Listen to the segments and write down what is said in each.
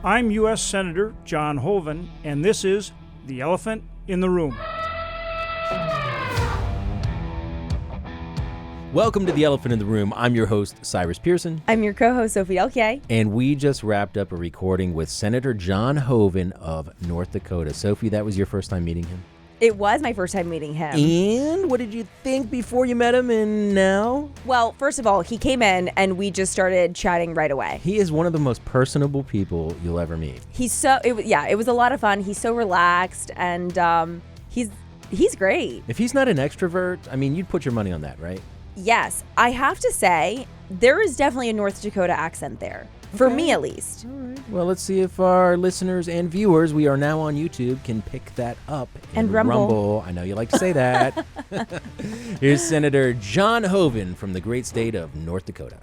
I'm U.S. Senator John Hoeven, and this is The Elephant in the Room. Welcome to The Elephant in the Room. I'm your host, Cyrus Pearson. I'm your co-host, Sophie Elke. And we just wrapped up a recording with Senator John Hoeven of North Dakota. Sophie, that was your first time meeting him? It was my first time meeting him. And what did you think before you met him and now? Well, first of all, he came in and we just started chatting right away. He is one of the most personable people you'll ever meet. It was a lot of fun. He's so relaxed and he's great. If he's not an extrovert, I mean, you'd put your money on that, right? Yes, I have to say, there is definitely a North Dakota accent there. For me, at least. All right. Well, let's see if our listeners and viewers, we are now on YouTube, can pick that up. And Rumble. I know you like to say that. Here's Senator John Hoeven from the great state of North Dakota.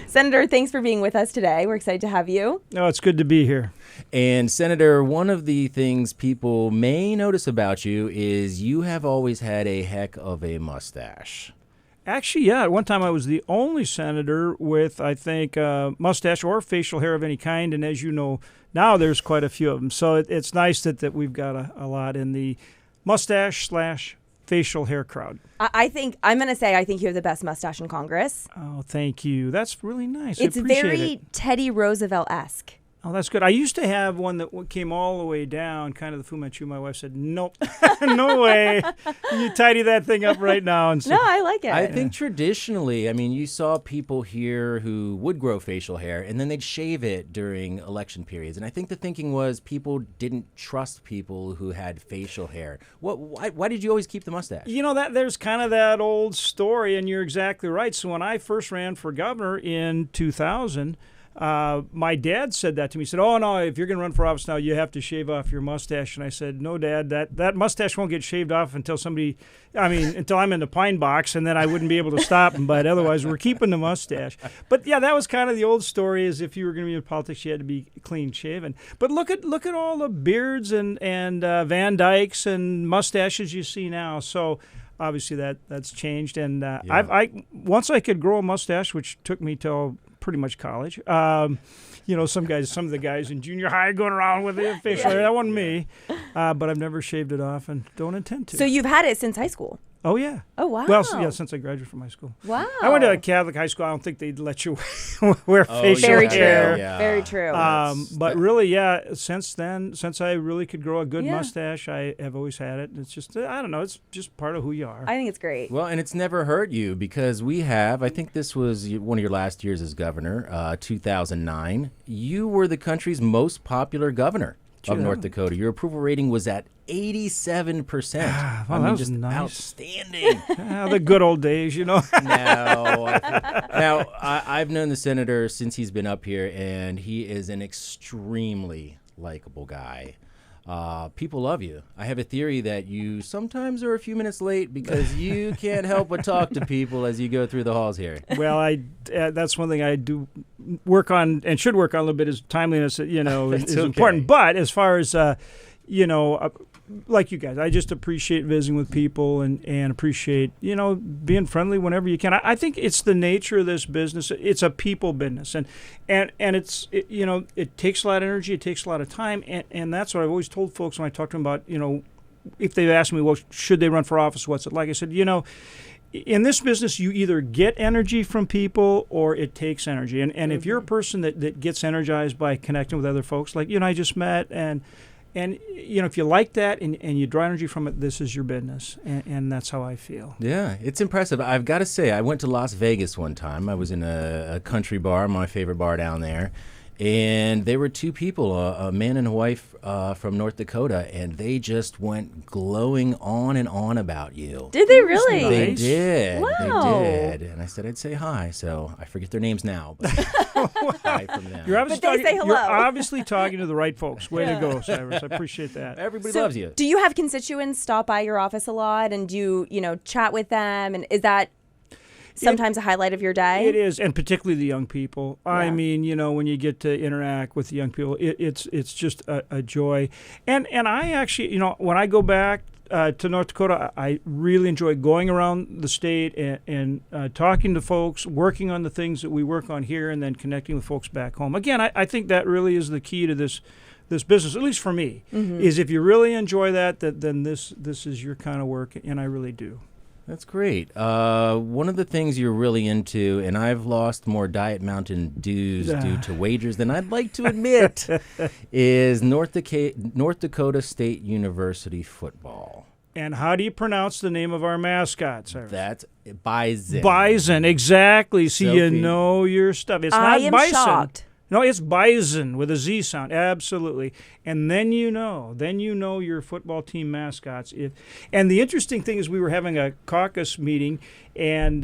Senator, thanks for being with us today. We're excited to have you. Oh, it's good to be here. And Senator, one of the things people may notice about you is you have always had a heck of a mustache. Actually, yeah, at one time I was the only senator with, I think, mustache or facial hair of any kind. And as you know, now there's quite a few of them. So it's nice that we've got a lot in the mustache/facial hair crowd. I think you have the best mustache in Congress. Oh, thank you. That's really nice. It's I appreciate very it. Teddy Roosevelt-esque. Oh, that's good. I used to have one that came all the way down, kind of the Fu Manchu. My wife said, nope, no way. You tidy that thing up right now. And so, No, I like it. I think traditionally, I mean, you saw people here who would grow facial hair and then they'd shave it during election periods. And I think the thinking was people didn't trust people who had facial hair. Why did you always keep the mustache? You know, there's kind of that old story, and you're exactly right. So when I first ran for governor in 2000, my dad said that to me. He said, oh, no, if you're going to run for office now, you have to shave off your mustache. And I said, no, Dad, that mustache won't get shaved off until I'm in the pine box, and then I wouldn't be able to stop him. But otherwise, we're keeping the mustache. But, yeah, that was kind of the old story, is if you were going to be in politics, you had to be clean shaven. But look at all the beards and Van Dykes and mustaches you see now. So obviously that's changed. And once I could grow a mustache, which took me till pretty much college. Some of the guys in junior high going around with the facial hair. That wasn't me. But I've never shaved it off and don't intend to. So you've had it since high school? Oh, yeah. Oh, wow. Well, yeah, since I graduated from high school. Wow. I went to a Catholic high school. I don't think they'd let you wear facial Very hair. true. Yeah. Very true. But really, yeah, since then, since I really could grow a good mustache, I have always had it. It's just, I don't know, it's just part of who you are. I think it's great. Well, and it's never hurt you because I think this was one of your last years as governor, 2009. You were the country's most popular governor of North Dakota. Your approval rating was at 87%. Wow, that was nice. Outstanding. The good old days, you know. Now, I've known the senator since he's been up here, and he is an extremely likable guy. People love you. I have a theory that you sometimes are a few minutes late because you can't help but talk to people as you go through the halls here. Well, that's one thing I do work on and should work on a little bit, is timeliness, is important. But as far as, like you guys, I just appreciate visiting with people and appreciate, being friendly whenever you can. I think it's the nature of this business. It's a people business. And it takes a lot of energy. It takes a lot of time. And that's what I've always told folks when I talk to them about, if they've asked me, well, should they run for office? What's it like? I said, in this business, you either get energy from people or it takes energy. And if you're a person that gets energized by connecting with other folks, like you and I just met, and if you like that and you draw energy from it, this is your business. And that's how I feel. Yeah, it's impressive. I've got to say, I went to Las Vegas one time. I was in a country bar, my favorite bar down there. And there were two people, a man and a wife from North Dakota, and they just went glowing on and on about you. Did they really? Nice. They did. Wow. They did. And I said I'd say hi, so I forget their names now. But hi from them. You're hello. obviously talking to the right folks. Way to go, Cyrus. I appreciate that. Everybody loves you. Do you have constituents stop by your office a lot and do you chat with them? And is that sometimes a highlight of your day? It is, and particularly the young people. Yeah. I mean, when you get to interact with the young people, it's just a joy. And I actually, when I go back to North Dakota. I really enjoy going around the state and talking to folks, working on the things that we work on here, and then connecting with folks back home. Again, I think that really is the key to this business, at least for me, is if you really enjoy that, then this is your kind of work, and I really do. That's great. One of the things you're really into, and I've lost more Diet Mountain dues due to wagers than I'd like to admit, is North Dakota State University football. And how do you pronounce the name of our mascot, Cyrus? That's Bison. Bison, exactly. See, Sophie. you know your stuff. It's I not am Bison. shocked. No, it's Bison with a Z sound. Absolutely. And then you know your football team mascots. And the interesting thing is we were having a caucus meeting, and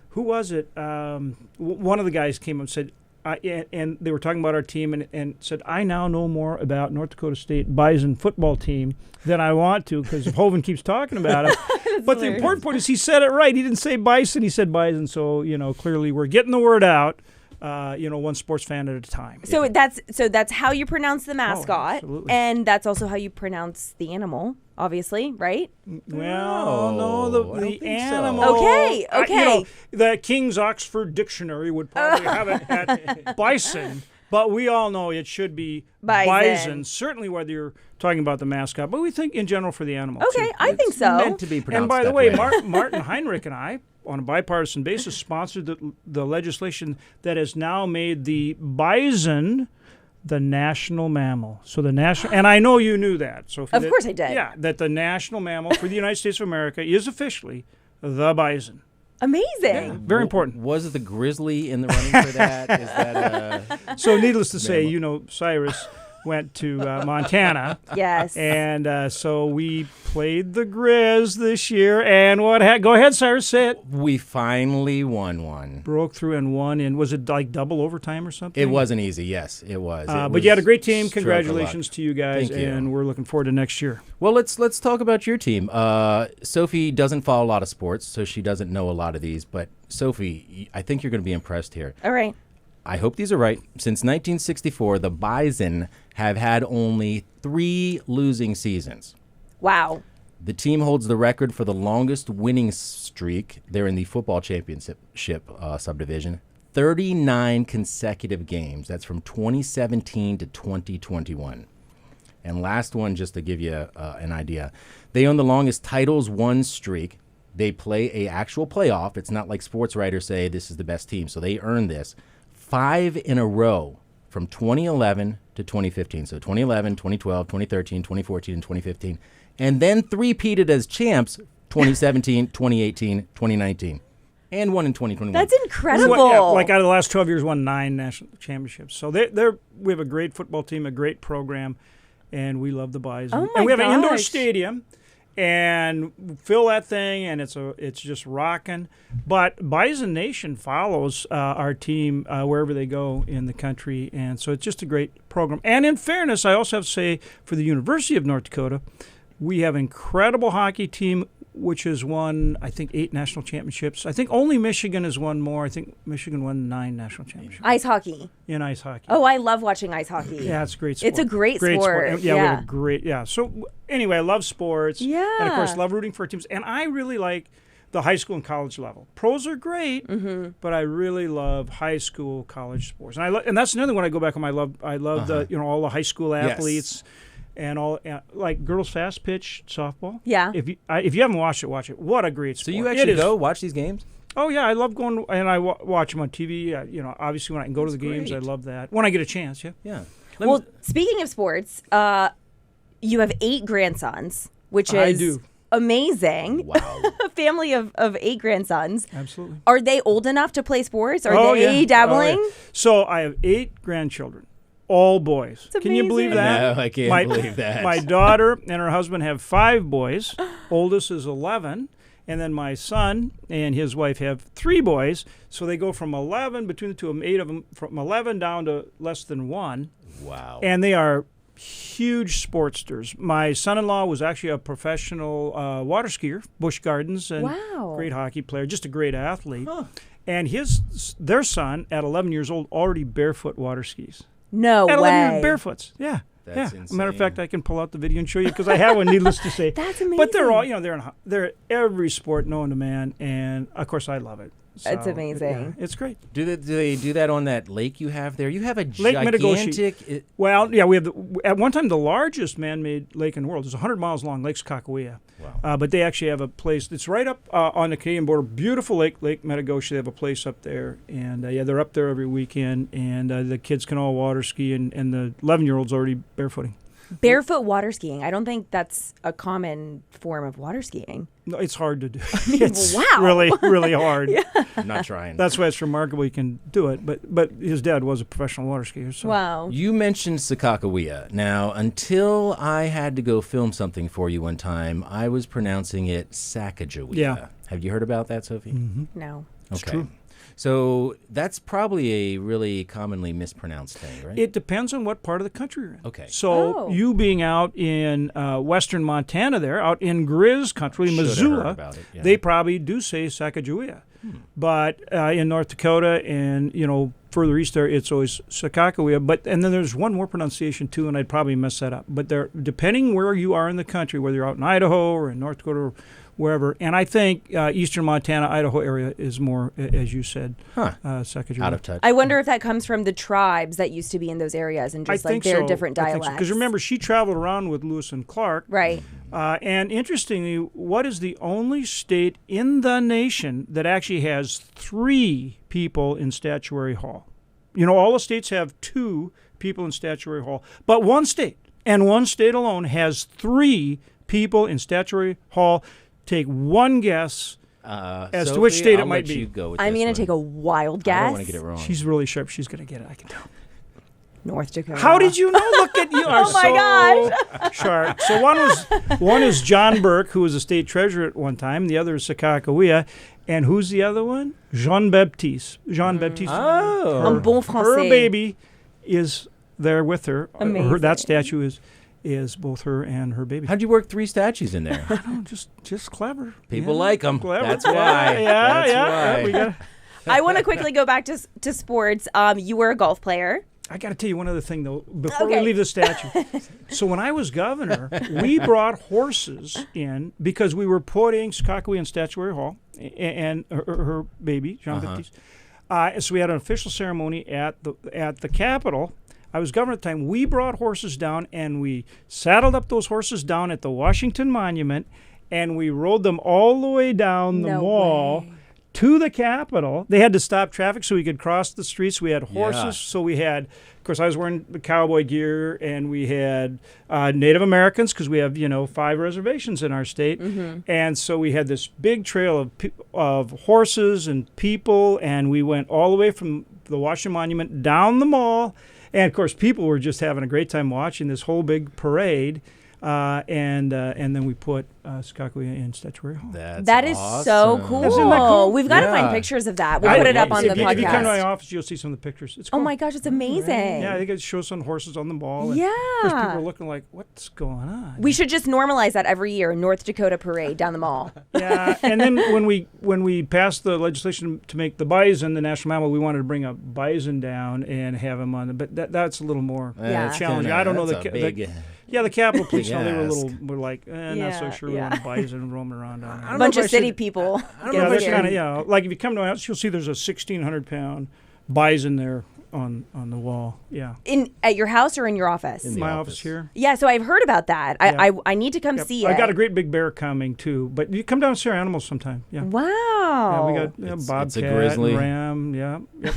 who was it? One of the guys came up and said, and they were talking about our team and said, I now know more about North Dakota State Bison football team than I want to because Hoeven keeps talking about it. But the important point is he said it right. He didn't say Bison. He said Bison. So, clearly we're getting the word out. One sports fan at a time. So that's how you pronounce the mascot, absolutely. and that's also how you pronounce the animal, obviously, right? Well, no, I the don't think animal. so. Okay. The King's Oxford Dictionary would probably have it at bison, but we all know it should be bison. Certainly, whether you're talking about the mascot, but we think in general for the animal. Okay, too. I think so. Meant to be pronounced And by the that way, way. Martin Heinrich and I, on a bipartisan basis, sponsored the legislation that has now made the bison the national mammal. So the national, and I know you knew that. So Of course I did. Yeah, that the national mammal for the United States of America is officially the bison. Amazing. Very important. Was the grizzly in the running for that? Is that So needless to say, mammal. Cyrus went to Montana. Yes. And so we played the Grizz this year. And go ahead, Cyrus, say it. we finally won one. Broke through and won. And was it like double overtime or something? It wasn't easy. Yes, it was. But you had a great team. Stroke of Congratulations luck. to you guys. Thank you. And we're looking forward to next year. Well, let's talk about your team. Sophie doesn't follow a lot of sports, so she doesn't know a lot of these. But Sophie, I think you're going to be impressed here. All right. I hope these are right. Since 1964, the Bison have had only 3 losing seasons. Wow. The team holds the record for the longest winning streak. They're in the football championship subdivision. 39 consecutive games. That's from 2017 to 2021. And last one, just to give you an idea, they own the longest titles won streak. They play a actual playoff. It's not like sports writers say this is the best team. So they earned this 5 in a row from 2011 to 2015. So 2011, 2012, 2013, 2014, and 2015. And then three-peated as champs 2017, 2018, 2019. And won in 2021. That's incredible. Like out of the last 12 years, won 9 national championships. So we have a great football team, a great program, and we love the Bison. Oh my and we have an indoor gosh. stadium, and fill that thing, and it's just rocking. But Bison Nation follows our team wherever they go in the country, and so it's just a great program. And in fairness, I also have to say for the University of North Dakota, we have an incredible hockey team which has won, I think, 8 national championships. I think only Michigan has won more. I think Michigan won 9 national championships Ice hockey. in ice hockey. Oh, I love watching ice hockey. Yeah, it's a great sport. It's a great sport. And, yeah, we have a great, So anyway, I love sports. Yeah. And, of course, love rooting for teams. And I really like the high school and college level. Pros are great, but I really love high school, college sports. And that's another one I go back on. I love the all the high school athletes. Yes. And all like girls fast pitch softball. Yeah. If you haven't watched it, watch it. What a great sport! So you actually go watch these games? Oh yeah, I love going and I watch them on TV. Obviously when I can go to the games, I great. love that. When I get a chance, yeah. Yeah. Well, speaking of sports, you have 8 grandsons, which I is do. amazing. Wow. A family of 8 grandsons. Absolutely. Are they old enough to play sports? Are Oh, they yeah. dabbling? Oh, yeah. So I have 8 grandchildren, all boys. It's Can you believe amazing. that? No, I can't believe that. My daughter and her husband have 5 boys. Oldest is 11. And then my son and his wife have 3 boys. So they go from 11, between the two of them, 8 of them, from 11 down to less than 1. Wow. And they are huge sportsters. My son-in-law was actually a professional water skier, Busch Gardens, and Wow. great hockey player, just a great athlete. Huh. And their son, at 11 years old, already barefoot water skis. No At 11 way. years, barefoots, yeah. That's yeah. insane. Matter of fact, I can pull out the video and show you because I have one. Needless to say, That's amazing. But they're all, they're every sport known to man, and of course I love it. It's So, amazing. yeah, it's great. Do they do that on that lake you have there? You have a Lake gigantic. Well, yeah, we have at one time the largest man-made lake in the world. It's 100 miles long, Lake Sakakawea. Wow. But they actually have a place that's right up on the Canadian border. Beautiful lake, Lake Metagoshi. They have a place up there, and they're up there every weekend. And the kids can all water ski, and the 11-year-old's already barefooting. Barefoot water skiing. I don't think that's a common form of water skiing. No, it's hard to do. It's wow. really, really hard. I'm not trying. That's why it's remarkable he can do it. But his dad was a professional water skier. So. Wow. You mentioned Sakakawea. Now, until I had to go film something for you one time, I was pronouncing it Sacagawea. Yeah. Have you heard about that, Sophie? Mm-hmm. No. It's true. So that's probably a really commonly mispronounced thing, right? It depends on what part of the country you're in. Okay. So you being out in western Montana there, out in Grizz country, Shoulda heard Missoula, about it, yeah. they probably do say Sacagawea. But in North Dakota and, further east there, it's always Sakakawea. And then there's one more pronunciation too, and I'd probably mess that up. But depending where you are in the country, whether you're out in Idaho or in North Dakota or wherever, and I think eastern Montana, Idaho area is more, as you said, Sacagawea. Out of touch. I wonder if that comes from the tribes that used to be in those areas and just like their different dialects. Because remember, she traveled around with Lewis and Clark. Right. And interestingly, what is the only state in the nation that actually has 3 people in Statuary Hall? All the states have 2 people in Statuary Hall, but one state, and one state alone, has 3 people in Statuary Hall. Take one guess as Sophie, to which state I'll it might let be. you go with I'm this going one. to take a wild I guess. don't want to get it wrong. She's really sharp. She's going to get it. I can tell. North Dakota. How did you know? Look at you. Oh my gosh. Sharp. So one is John Burke, who was a state treasurer at one time. The other is Sakakawea. And who's the other one? Jean Baptiste. Jean Baptiste. Oh. Un bon Her français. baby is there with her. Amazing. That statue is both her and her baby. How'd you work 3 statues in there? Oh, just clever. People Yeah, like them. clever. That's why. Yeah, That's yeah. why. We got. I want to quickly go back to sports. You were a golf player. I got to tell you one other thing, though, before Okay. we leave the statue. So when I was governor, we brought horses in because we were putting Sakakawea in Statuary Hall and her baby, Jean Baptiste. So we had an official ceremony at the Capitol. I was governor at the time. We brought horses down, and we saddled up those horses down at the Washington Monument, and we rode them all the way down the No mall way. to the Capitol. They had to stop traffic so we could cross the streets. We had horses, Yeah. so we had, of course, I was wearing the cowboy gear, and we had Native Americans because we have 5 reservations in our state, and so we had this big trail of horses and people, and we went all the way from the Washington Monument down the mall, and of course, people were just having a great time watching this whole big parade. And then we put Sakakawea in Statuary Hall. That is so cool. Isn't that cool? We've got to Yeah. find pictures of that. We'll put it up on the If you come to my podcast. office, you'll see some of the pictures. It's Oh cool. my gosh, it's amazing. Yeah, they could show some horses on the mall. And Of course, people are looking like, what's going on? We should just normalize that every year. North Dakota parade down the mall. Yeah, and then when we passed the legislation to make the bison the national mammal, we wanted to bring a bison down and have him on. But that's a little more Yeah. challenging. I don't know that's a big. the Capitol Police. Big They were a ask. little. We're like, not so sure. We want a bison roaming around down there. A bunch of city people. don't get know if I that's should- scared. kind of like if you come to my house, you'll see there's a 1,600-pound bison there on the wall. Yeah, At your house or in your office? In the my office. office here. Yeah, so I've heard about that. Yeah. I need to come Yep. see it. I got a great big bear coming too, but you come down and see our animals sometime. Yeah. Wow. Yeah, we got It's a bobcat, grizzly. and ram. Yeah. Yep.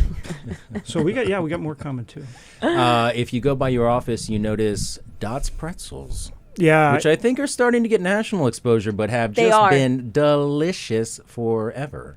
So we got more coming too. If you go by your office, you notice Dot's Pretzels, Yeah. which I think are starting to get national exposure, but have They just are. been delicious forever.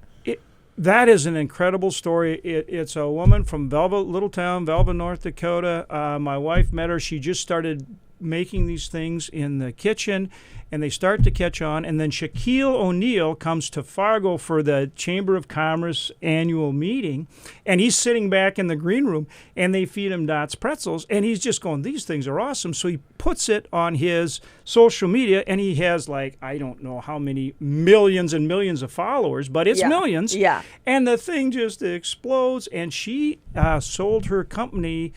That is an incredible story. It's a woman from little town, Velva, North Dakota. My wife met her. She just started making these things in the kitchen, and they start to catch on. And then Shaquille O'Neal comes to Fargo for the Chamber of Commerce annual meeting, and he's sitting back in the green room, and they feed him Dot's Pretzels, and he's just going, these things are awesome. So he puts it on his social media, and he has I don't know how many millions and millions of followers, but it's Yeah. millions. Yeah. And the thing just explodes, and she sold her company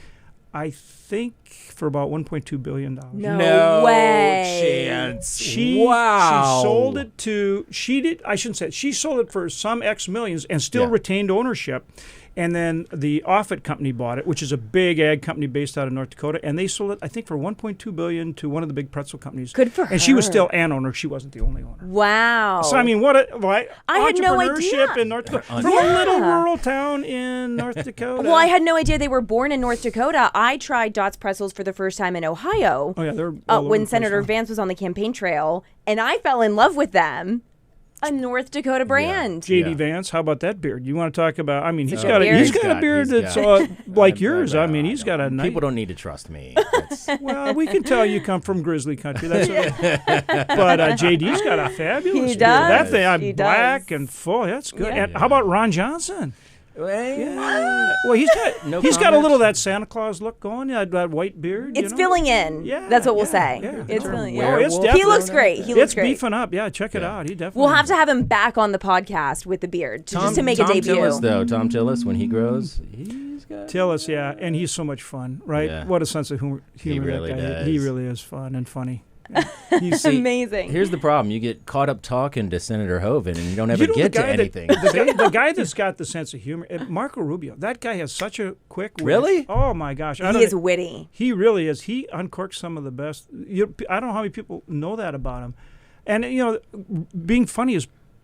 I think for about $1.2 billion. No way. chance. She sold it to, I shouldn't say it, she sold it for some X millions and still retained ownership. And then the Offutt company bought it, which is a big ag company based out of North Dakota, and they sold it, I think, for $1.2 billion to one of the big pretzel companies. Good for her. And she was still an owner; she wasn't the only owner. Wow. So I mean, what a I had no entrepreneurship idea. in North Dakota from a little rural town in North Dakota. Well, I had no idea they were born in North Dakota. I tried Dot's Pretzels for the first time in Ohio. Oh yeah, they're all over when the place Senator now. Vance was on the campaign trail, and I fell in love with them. A North Dakota brand. J.D. Vance, how about that beard? You want to talk about? I mean, he's a got beard? a beard that's like yours. I mean, he's got a nice. People don't need to trust me. Well, we can tell you come from Grizzly country. That's okay. But JD's got a fabulous He beard. does. That thing, He black does. and full. That's good. Yeah. And how about Ron Johnson? Yeah. Well, he's got No a comment? little of that Santa Claus look going. That white beard. It's filling in. Yeah, That's what we'll yeah, say. yeah. It's Oh, filling in. oh, it's He definitely- looks great. He looks It's great. beefing up. Yeah, check it out. He definitely. We'll have to have him back on the podcast with the beard just to make a debut. Tillis, though. Tom Tillis, when he grows, he's got. Tillis, yeah, and he's so much fun, right? Yeah. What a sense of humor really that guy. does. He really is fun and funny. It's amazing. Here's the problem: you get caught up talking to Senator Hoeven, and you don't ever You know get the to guy anything. the guy that's got the sense of humor, Marco Rubio. That guy has such a quick wit. Really? Oh my gosh! He is witty. He really is. He uncorks some of the best. I don't know how many people know that about him. And being funny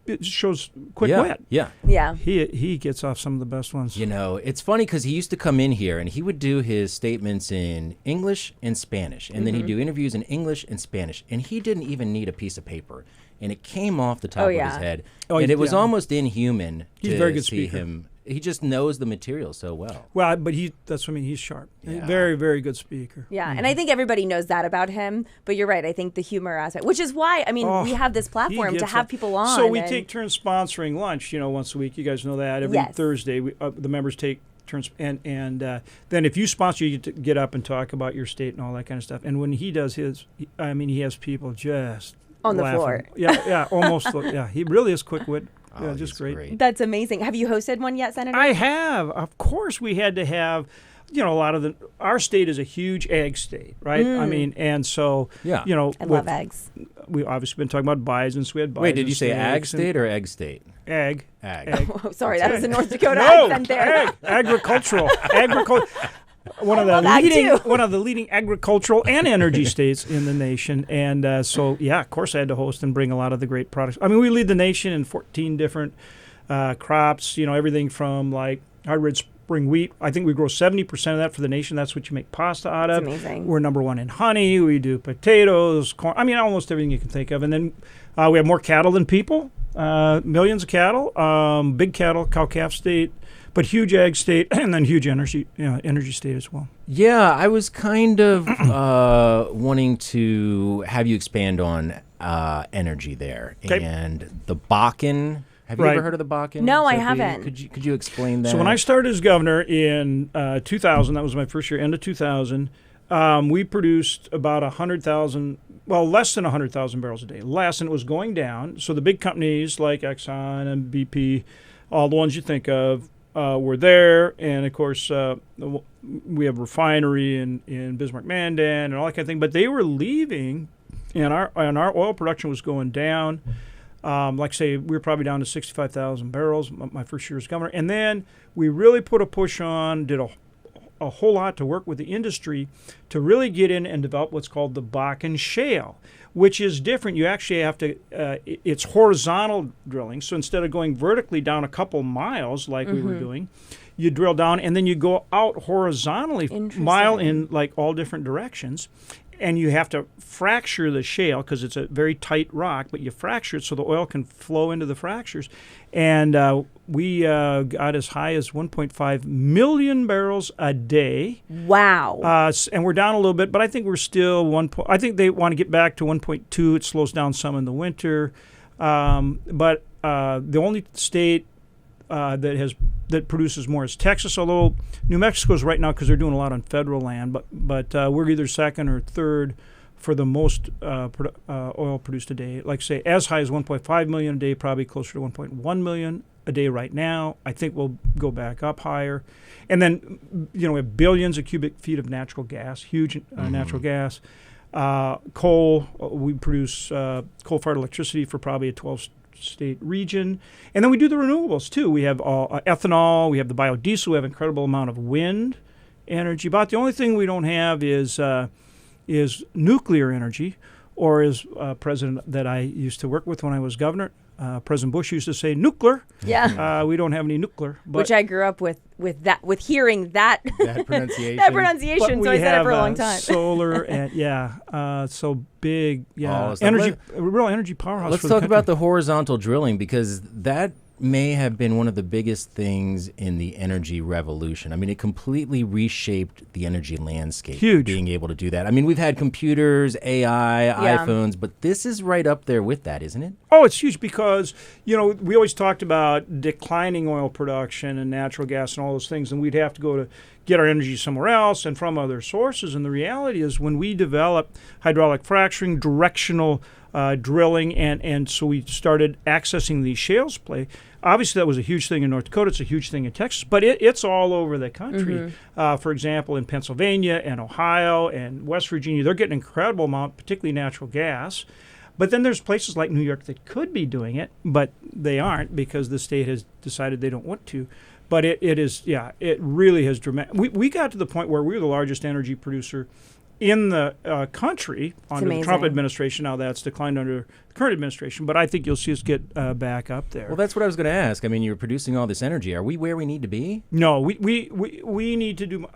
it shows quick wit. Yeah. Yeah. He gets off some of the best ones. You know, it's funny because he used to come in here and he would do his statements in English and Spanish, and then he'd do interviews in English and Spanish, and he didn't even need a piece of paper, and it came off the top of his head, and it was almost inhuman He's a to very good see speaker. him. He just knows the material so well. Well, but that's what I mean. He's sharp. Yeah. Very, very good speaker. Yeah, and I think everybody knows that about him. But you're right. I think the humor aspect, which is why we have this platform He to gets have it. people on. So we and- take turns sponsoring lunch, once a week. You guys know that. Every Yes. Thursday, the members take turns. And then if you sponsor, you get to get up and talk about your state and all that kind of stuff. And when he does his, he has people just on the laughing. floor. Yeah, almost. Yeah, he really is quick wit. Yeah, He's just great. That's amazing. Have you hosted one yet, Senator? I have. Of course, we had to have. A lot of our state is a huge ag state, right? I mean, and so Yeah. I love eggs. We obviously been talking about Bison. So we had Bison. Wait, did you say ag steaks and- state or egg state? Ag. Ag. Oh, sorry, that was a North Dakota No, accent there. agricultural. One of the leading agricultural and energy states in the nation, and so of course I had to host and bring a lot of the great products. I mean, we lead the nation in 14 different crops. Everything from like hybrid spring wheat. I think we grow 70% of that for the nation. That's what you make pasta out of. That's amazing. We're number one in honey. We do potatoes, corn. I mean, almost everything you can think of. And then we have more cattle than people. Millions of cattle. Big cattle, cow-calf state. But huge ag state, and then huge energy state as well. Yeah, I was kind of wanting to have you expand on energy there. Okay. And the Bakken. Have you ever heard of the Bakken? No, I Sophie? haven't. Could you explain that? So when I started as governor in 2000, that was my first year, end of 2000, we produced about 100,000, less than 100,000 barrels a day. Less, and it was going down. So the big companies like Exxon and BP, all the ones you think of, were there. And, of course, we have a refinery in Bismarck-Mandan and all that kind of thing. But they were leaving, and our oil production was going down. Like I say, we were probably down to 65,000 barrels my first year as governor. And then we really put a push on, did a whole lot to work with the industry to really get in and develop what's called the Bakken Shale, which is different. You actually have to, it's horizontal drilling. So instead of going vertically down a couple miles like we were doing, you drill down and then you go out horizontally, mile in like all different directions. And you have to fracture the shale because it's a very tight rock, but you fracture it so the oil can flow into the fractures. And we got as high as 1.5 million barrels a day. Wow. And we're down a little bit, but I think we're still I think they want to get back to 1.2. It slows down some in the winter. But the only state that produces more is Texas, although New Mexico's right now because they're doing a lot on federal land, but we're either second or third for the most oil produced a day. Like say as high as 1.5 million a day, probably closer to 1.1 million a day right now. I think we'll go back up higher. And then, we have billions of cubic feet of natural gas, huge natural gas. Coal, we produce coal-fired electricity for probably a 12-state region. And then we do the renewables, too. We have ethanol, we have the biodiesel, we have an incredible amount of wind energy. About the only thing we don't have is nuclear energy, or as president that I used to work with when I was governor, President Bush used to say nuclear. Yeah. We don't have any nuclear. Which I grew up with hearing that pronunciation. that pronunciation. So I said it for a long time. Solar and so big. Yeah. So real energy powerhouse. Let's talk about the horizontal drilling, because that may have been one of the biggest things in the energy revolution. I mean, it completely reshaped the energy landscape. Huge. Being able to do that. I mean, we've had computers, AI, iPhones, but this is right up there with that, isn't it? Oh, it's huge because, we always talked about declining oil production and natural gas and all those things, and we'd have to go to get our energy somewhere else and from other sources. And the reality is when we developed hydraulic fracturing, directional drilling, and so we started accessing these shales play. Obviously, that was a huge thing in North Dakota. It's a huge thing in Texas, but it's all over the country. For example, in Pennsylvania and Ohio and West Virginia, they're getting an incredible amount, particularly natural gas. But then there's places like New York that could be doing it, but they aren't because the state has decided they don't want to. But it really has dramatic. We got to the point where we were the largest energy producer in the country under the Trump administration. Now that's declined under the current administration, but I think you'll see us get back up there. Well, that's what I was going to ask. I mean, you're producing all this energy. Are we where we need to be? No, we need to do.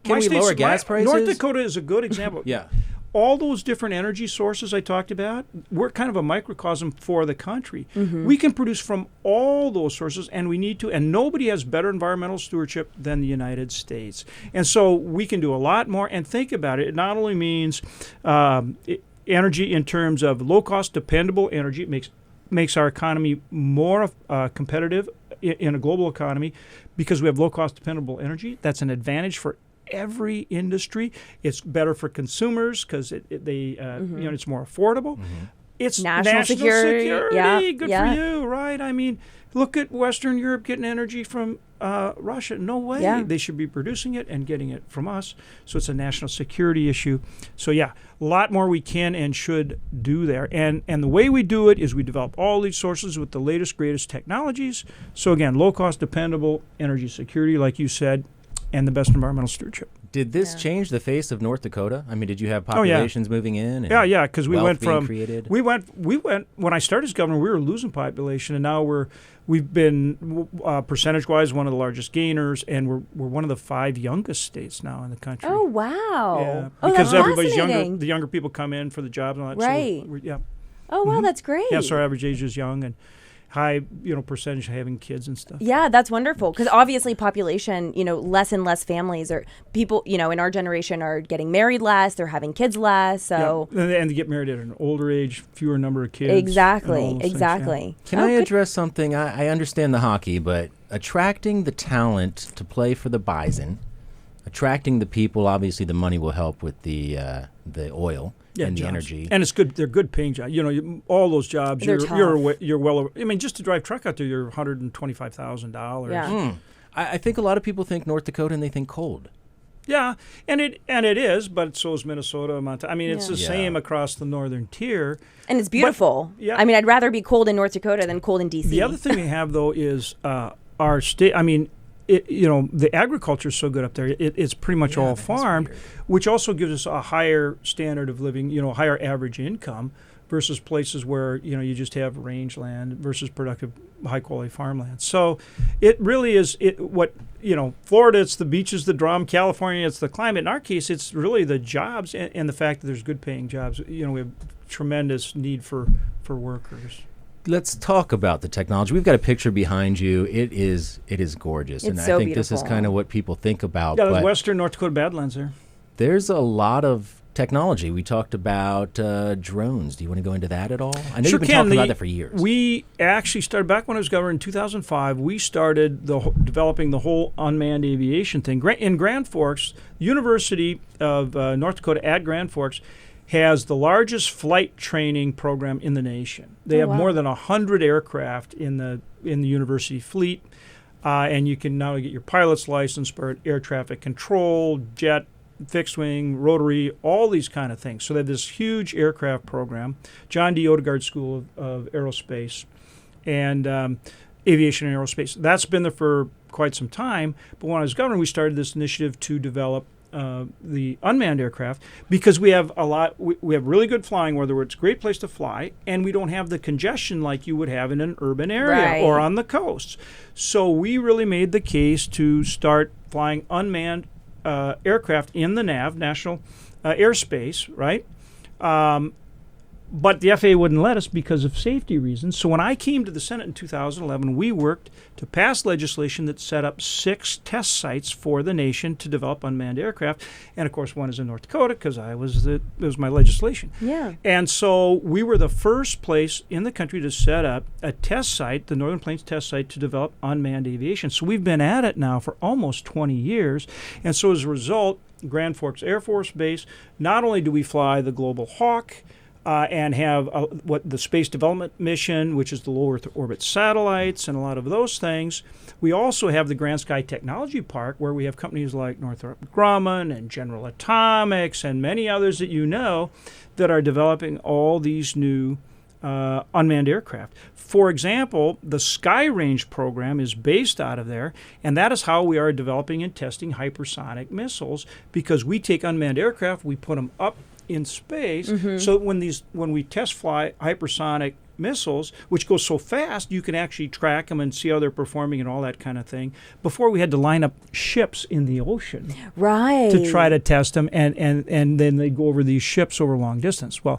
Can we lower gas prices? North Dakota is a good example. Yeah. All those different energy sources I talked about, we're kind of a microcosm for the country. We can produce from all those sources, and we need to, and nobody has better environmental stewardship than the United States. And so we can do a lot more, and think about it. It not only means energy in terms of low-cost, dependable energy. It makes our economy more competitive in a global economy because we have low-cost, dependable energy. That's an advantage for every industry. It's better for consumers because it's more affordable. It's national security. Yeah. Good for you, right? I mean, look at Western Europe getting energy from Russia. No way. Yeah. They should be producing it and getting it from us. So it's a national security issue. So a lot more we can and should do there. And the way we do it is we develop all these sources with the latest, greatest technologies. So again, low-cost, dependable energy security, like you said, and the best environmental stewardship. Did this change the face of North Dakota? I mean, did you have populations moving in? And because we went from created? we went when I started as governor, we were losing population, and now we've been percentage-wise one of the largest gainers, and we're one of the 5 youngest states now in the country. Oh wow! Yeah, because that's everybody's younger. fascinating. The younger people come in for the jobs and all that. Right. So Oh wow, that's great. Yeah, so our average age is young and high, percentage of having kids and stuff. Yeah, that's wonderful because obviously population, less and less families or people, in our generation are getting married less, they're having kids less. So and they get married at an older age, fewer number of kids. Exactly. Can I address something? I understand the hockey, but attracting the talent to play for the Bison, attracting the people, obviously the money will help with the oil. And the energy, and it's good. They're good paying jobs. All those jobs. You're well over. I mean, just to drive truck out there, you're $125,000. Yeah. I think a lot of people think North Dakota and they think cold. Yeah, and it is, but so is Minnesota, Montana. I mean, it's the same across the northern tier. And it's beautiful. I mean, I'd rather be cold in North Dakota than cold in D.C. The other thing we have though is our state. I mean. The agriculture is so good up there. It's pretty much all farmed, which also gives us a higher standard of living, higher average income versus places where, you just have rangeland versus productive, high-quality farmland. So it really is Florida, it's the beaches, the drum. California, it's the climate. In our case, it's really the jobs and the fact that there's good-paying jobs. We have tremendous need for workers. Let's talk about the technology. We've got a picture behind you. It is gorgeous. And I think beautiful. This is kind of what people think about. Yeah, there's Western North Dakota Badlands there. There's a lot of technology. We talked about drones. Do you want to go into that at all? I know you've been talking about that for years. We actually started, back when I was governor in 2005, we started developing the whole unmanned aviation thing. In Grand Forks, University of North Dakota at Grand Forks has the largest flight training program in the nation. They have more than 100 aircraft in the university fleet, and you can not only get your pilot's license, but air traffic control, jet, fixed wing, rotary, all these kind of things. So they have this huge aircraft program, John D. Odegaard School of Aerospace, and Aviation and Aerospace. That's been there for quite some time. But when I was governor, we started this initiative to develop the unmanned aircraft, because we have we have really good flying weather where it's a great place to fly, and we don't have the congestion like you would have in an urban area or on the coast. So we really made the case to start flying unmanned aircraft in the NAV, National Airspace, right? But the FAA wouldn't let us because of safety reasons. So when I came to the Senate in 2011, we worked to pass legislation that set up 6 test sites for the nation to develop unmanned aircraft. And, of course, one is in North Dakota because it was my legislation. Yeah. And so we were the first place in the country to set up a test site, the Northern Plains test site, to develop unmanned aviation. So we've been at it now for almost 20 years. And so as a result, Grand Forks Air Force Base, not only do we fly the Global Hawk, and have what the Space Development Mission, which is the low Earth orbit satellites and a lot of those things. We also have the Grand Sky Technology Park, where we have companies like Northrop Grumman and General Atomics and many others that you know that are developing all these new unmanned aircraft. For example, the Sky Range program is based out of there, and that is how we are developing and testing hypersonic missiles, because we take unmanned aircraft, we put them up in space, so when we test fly hypersonic missiles, which go so fast, you can actually track them and see how they're performing and all that kind of thing. Before, we had to line up ships in the ocean to try to test them, and then they go over these ships over long distance. Well,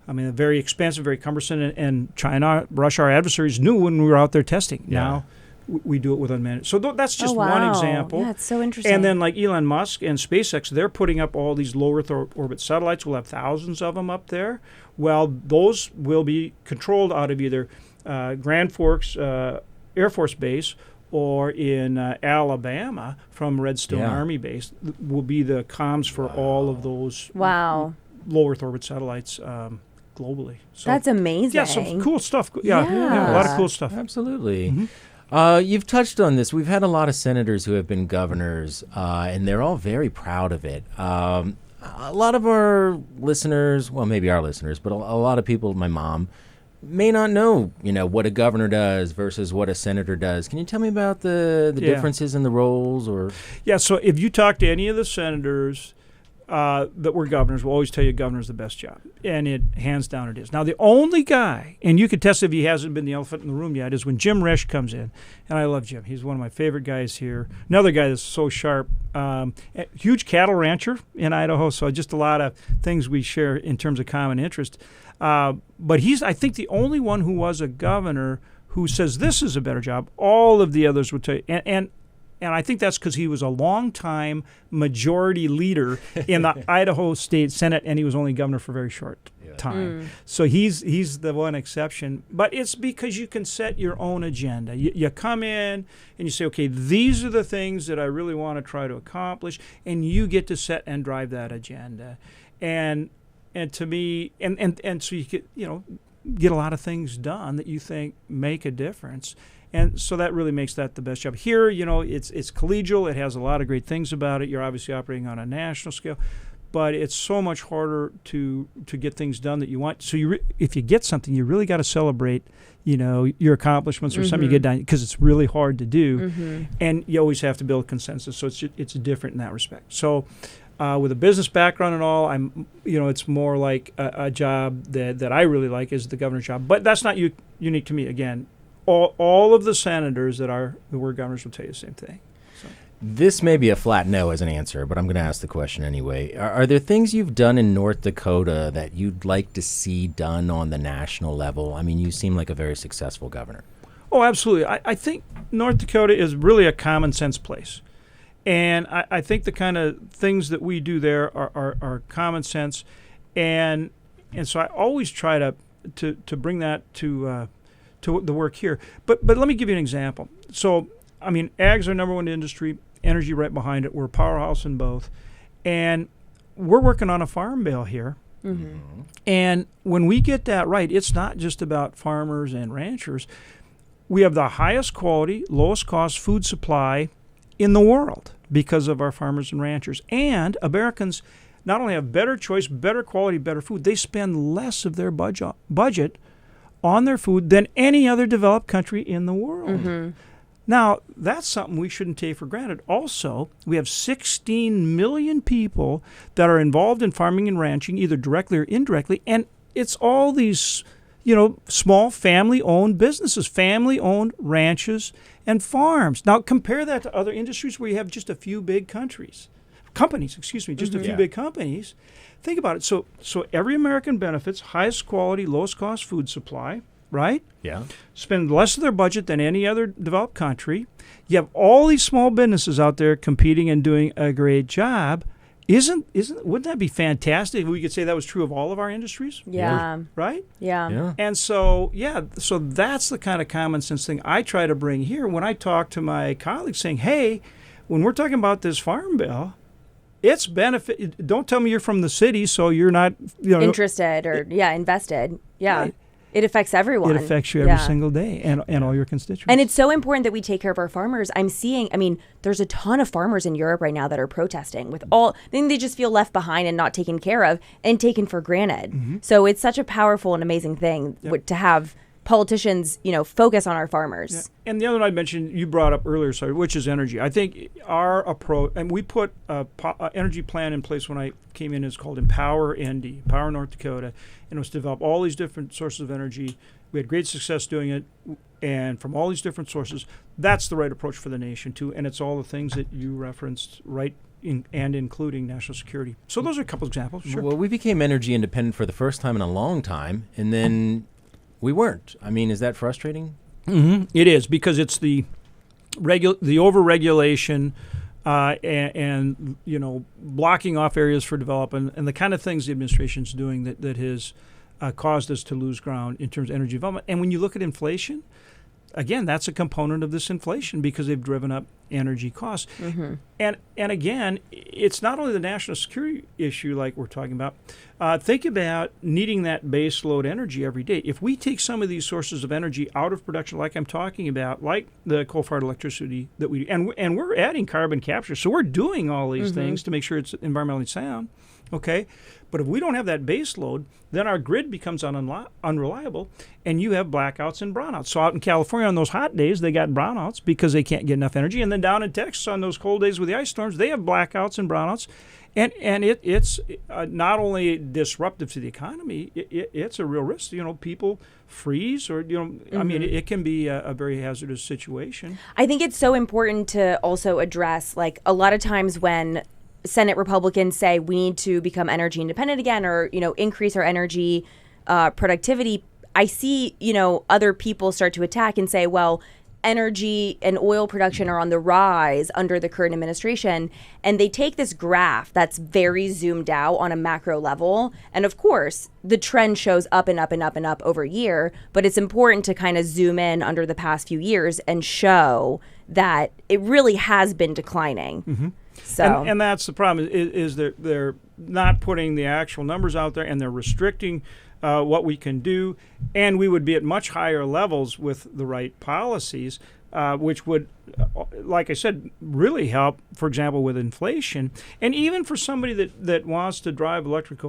I mean, very expensive, very cumbersome, and China, Russia, our adversaries knew when we were out there testing. Yeah. Now we do it with unmanned. So that's just one example. Yeah, it's so interesting. And then like Elon Musk and SpaceX, they're putting up all these low Earth orbit satellites. We'll have thousands of them up there. Well, those will be controlled out of either Grand Forks Air Force Base or in Alabama from Redstone Army Base. Will be the comms for all of those low Earth orbit satellites globally. So, that's amazing. Yeah, some cool stuff. Yeah, a lot of cool stuff. Absolutely. You've touched on this. We've had a lot of senators who have been governors, and they're all very proud of it. A lot of our listeners, well, maybe our listeners, but a lot of people, my mom, may not know, what a governor does versus what a senator does. Can you tell me about the differences in the roles? Yeah, so if you talk to any of the senators that were governors, will always tell you governor's the best job. And it, hands down, it is. Now, the only guy, and you could test if he hasn't been the elephant in the room yet, is when Jim Resch comes in. And I love Jim. He's one of my favorite guys here. Another guy that's so sharp. Huge cattle rancher in Idaho, so just a lot of things we share in terms of common interest. But he's, I think, the only one who was a governor who says this is a better job. All of the others would tell you. And I think that's because he was a long-time majority leader in the Idaho State Senate, and he was only governor for a very short time. So he's the one exception. But it's because you can set your own agenda. You come in and you say, okay, these are the things that I really want to try to accomplish, and you get to set and drive that agenda. And to me, and so you get a lot of things done that you think make a difference. And so that really makes that the best job. Here, it's collegial. It has a lot of great things about it. You're obviously operating on a national scale, but it's so much harder to get things done that you want. So if you get something, you really got to celebrate, your accomplishments or something you get done, because it's really hard to do, and you always have to build consensus. So it's different in that respect. So. With a business background and all, it's more like a job that I really like is the governor's job. But that's not unique to me. Again, all of the senators that were governors will tell you the same thing. So. This may be a flat no as an answer, but I'm going to ask the question anyway. Are there things you've done in North Dakota that you'd like to see done on the national level? I mean, you seem like a very successful governor. Oh, absolutely. I think North Dakota is really a common sense place. And I think the kind of things that we do there are common sense, and so I always try to bring that to the work here. But let me give you an example. So I mean, ag's our number one industry, energy right behind it. We're a powerhouse in both, and we're working on a farm bill here And when we get that right, it's not just about farmers and ranchers. We have the highest quality, lowest cost food supply in the world because of our farmers and ranchers. And Americans not only have better choice, better quality, better food, they spend less of their budget on their food than any other developed country in the world. Now, that's something we shouldn't take for granted. Also, we have 16 million people that are involved in farming and ranching, either directly or indirectly, and it's all these, small family-owned businesses, family-owned ranches and farms. Now, compare that to other industries where you have just a few big companies, just a few big companies. Think about it. So every American benefits highest quality, lowest cost food supply, right? Yeah. Spend less of their budget than any other developed country. You have all these small businesses out there competing and doing a great job. Wouldn't that be fantastic if we could say that was true of all of our industries? Yeah. Right? Yeah. And so that's the kind of common sense thing I try to bring here when I talk to my colleagues saying, hey, when we're talking about this farm bill, it's benefit. Don't tell me you're from the city, so you're not interested or invested. Yeah. Right. It affects everyone. It affects you every single day and all your constituents. And it's so important that we take care of our farmers. There's a ton of farmers in Europe right now that are protesting they just feel left behind and not taken care of and taken for granted. So it's such a powerful and amazing thing to have politicians, focus on our farmers. Yeah. And the other one I mentioned, you brought up earlier, which is energy. I think our approach, and we put an energy plan in place when I came in, is called Empower ND, Empower North Dakota, and it was to develop all these different sources of energy. We had great success doing it, and from all these different sources, that's the right approach for the nation too, and it's all the things that you referenced, right? And including national security. So those are a couple examples. Sure. Well, we became energy independent for the first time in a long time, and then we weren't. Is that frustrating? It is, because it's the overregulation and blocking off areas for development and the kind of things the administration's doing that has caused us to lose ground in terms of energy development. And when you look at inflation, again, that's a component of this inflation because they've driven up energy costs. And again, it's not only the national security issue like we're talking about. Think about needing that base load energy every day. If we take some of these sources of energy out of production, like I'm talking about, like the coal-fired electricity that we do, and we're adding carbon capture, so we're doing all these things to make sure it's environmentally sound, okay? But if we don't have that base load, then our grid becomes unreliable, and you have blackouts and brownouts. So out in California on those hot days, they got brownouts because they can't get enough energy. And then down in Texas on those cold days with the ice storms, they have blackouts and brownouts. And it's not only disruptive to the economy, it's a real risk. People freeze or, it can be a very hazardous situation. I think it's so important to also address, a lot of times when Senate Republicans say we need to become energy independent again or, increase our energy productivity, I see, other people start to attack and say, well, energy and oil production are on the rise under the current administration. And they take this graph that's very zoomed out on a macro level. And of course, the trend shows up and up and up and up over a year. But it's important to kind of zoom in under the past few years and show that it really has been declining. So and that's the problem is they're not putting the actual numbers out there, and they're restricting what we can do, and we would be at much higher levels with the right policies, which would, like I said, really help, for example, with inflation. And even for somebody that wants to drive electric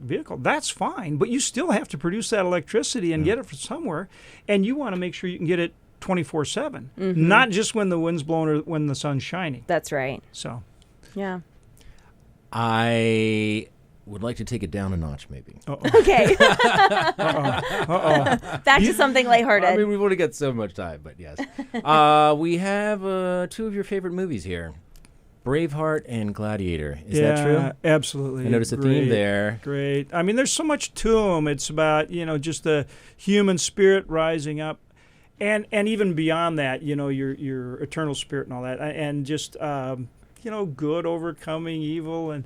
vehicle, that's fine, but you still have to produce that electricity and get it from somewhere, and you want to make sure you can get it 24/7, not just when the wind's blowing or when the sun's shining. That's right. So, yeah. I would like to take it down a notch, maybe. Okay. Back to something lighthearted. We've only got so much time, but yes. We have two of your favorite movies here, Braveheart and Gladiator. Is that true? Absolutely. I noticed a theme there. Great. There's so much to them. It's about, just the human spirit rising up. And even beyond that, your eternal spirit and all that, and just good overcoming evil, and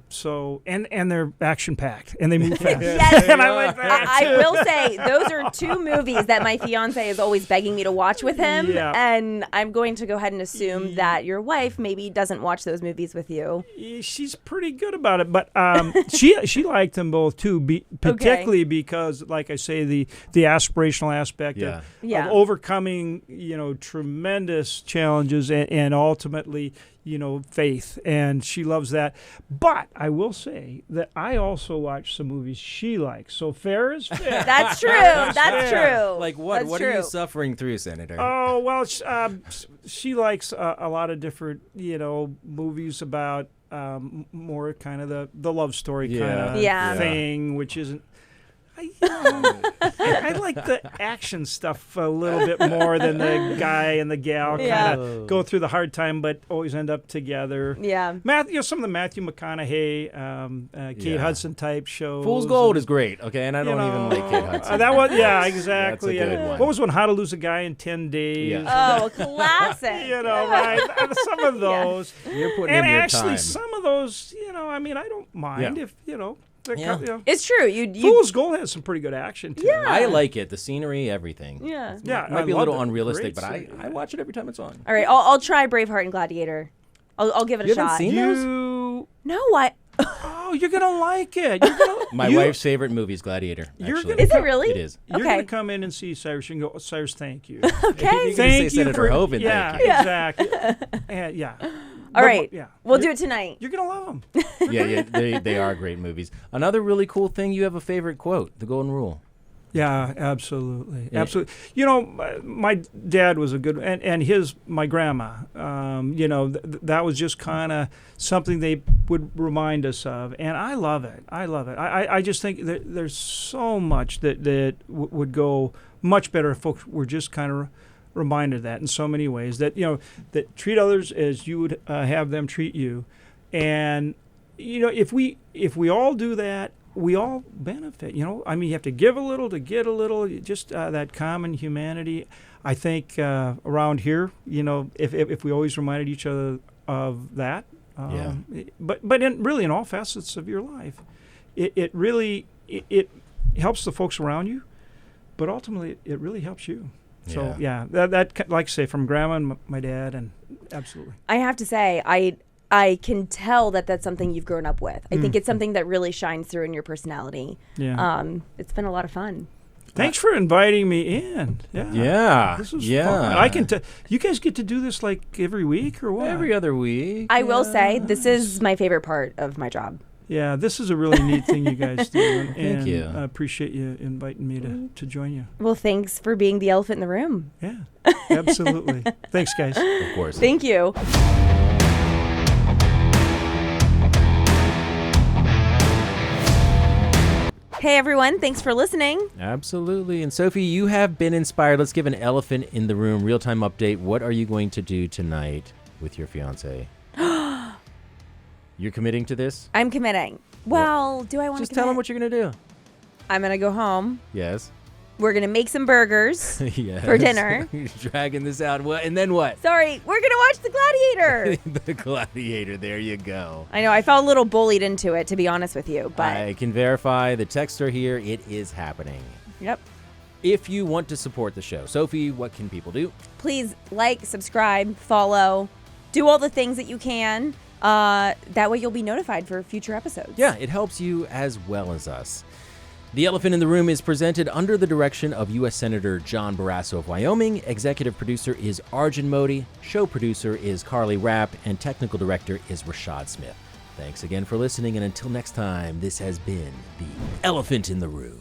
So and they're action packed and they move fast. Yes. And I like that. I will say those are two movies that my fiance is always begging me to watch with him, Yeah. and I'm going to go ahead and assume that your wife maybe doesn't watch those movies with you. She's pretty good about it, but she liked them both too, particularly because, like I say, the aspirational aspect of overcoming tremendous challenges and ultimately faith, and she loves that. But I will say that I also watch some movies she likes. So fair is fair. That's true. That's true. Like what? That's what true. are you suffering through, Senator? Oh well, she likes a lot of different movies about more kind of the love story kind of thing, which isn't. I like the action stuff a little bit more than the guy and the gal kind of go through the hard time, but always end up together. Yeah, some of the Matthew McConaughey, Kate Hudson type shows. Fool's Gold is great. Okay, and I don't even like Kate Hudson. That was exactly. That's a good one. What was one? How to Lose a Guy in 10 Days. Yeah. Oh, classic. Right? Some of those. You're putting and in your actually, time. some of those, I don't mind if It's true. You Fool's Gold has some pretty good action too. Yeah. I like it. The scenery, everything. Yeah. Might be a little loved it. unrealistic, Great but scene. I watch it every time it's on. All right, I'll try Braveheart and Gladiator. I'll give it a You shot. haven't seen those? No, what? Oh, you're gonna like it. My wife's favorite movie is Gladiator. Actually. Is it really? It is. You're Okay. gonna come in and see Cyrus. You can go, Cyrus, thank you. Okay. You're gonna say Thank you Senator for Hoeven. Yeah, Thank you. exactly. Yeah. All right. Yeah. We'll do it tonight. You're gonna love them. Yeah, they are great movies. Another really cool thing, you have a favorite quote, the Golden Rule. Yeah, absolutely, Yeah. absolutely. My dad was a good, and my grandma. That was just kind of something they would remind us of, and I love it. I just think that there's so much that would go much better if folks were just kind of reminded of that in so many ways. That that treat others as you would have them treat you, and if we all do that, we all benefit. You have to give a little to get a little. Just that common humanity. I think around here, if we always reminded each other of that, but in all facets of your life, it really helps the folks around you, but ultimately it really helps you. So that like I say, from grandma and my dad, and absolutely. I have to say, I can tell that that's something you've grown up with. I think it's something that really shines through in your personality. Yeah. It's been a lot of fun. Thanks for inviting me in. Yeah. Yeah. This was fun. I can tell you guys get to do this like every week or what? Every other week. I will say this is my favorite part of my job. Yeah, this is a really neat thing you guys do. And, Thank you. I appreciate you inviting me to join you. Well, thanks for being the elephant in the room. Yeah, absolutely. Thanks, guys. Of course. Thank you. Hey, everyone. Thanks for listening. Absolutely. And Sophie, you have been inspired. Let's give an elephant in the room real-time update. What are you going to do tonight with your fiancé? You're committing to this? I'm committing. Well, do I want to Just tell him what you're going to do. I'm going to go home. Yes. We're going to make some burgers Yes. for dinner. You're dragging this out. What? And then what? Sorry, we're going to watch The Gladiator. The Gladiator. There you go. I know, I felt a little bullied into it, to be honest with you, but I can verify the texts are here. It is happening. yep. If you want to support the show, Sophie, what can people do? Please like, subscribe, follow, do all the things that you can. That way you'll be notified for future episodes. Yeah, it helps you as well as us. The Elephant in the Room is presented under the direction of U.S. Senator John Barrasso of Wyoming. Executive producer is Arjun Modi. Show producer is Carly Rapp. And technical director is Rashad Smith. Thanks again for listening. And until next time, this has been The Elephant in the Room.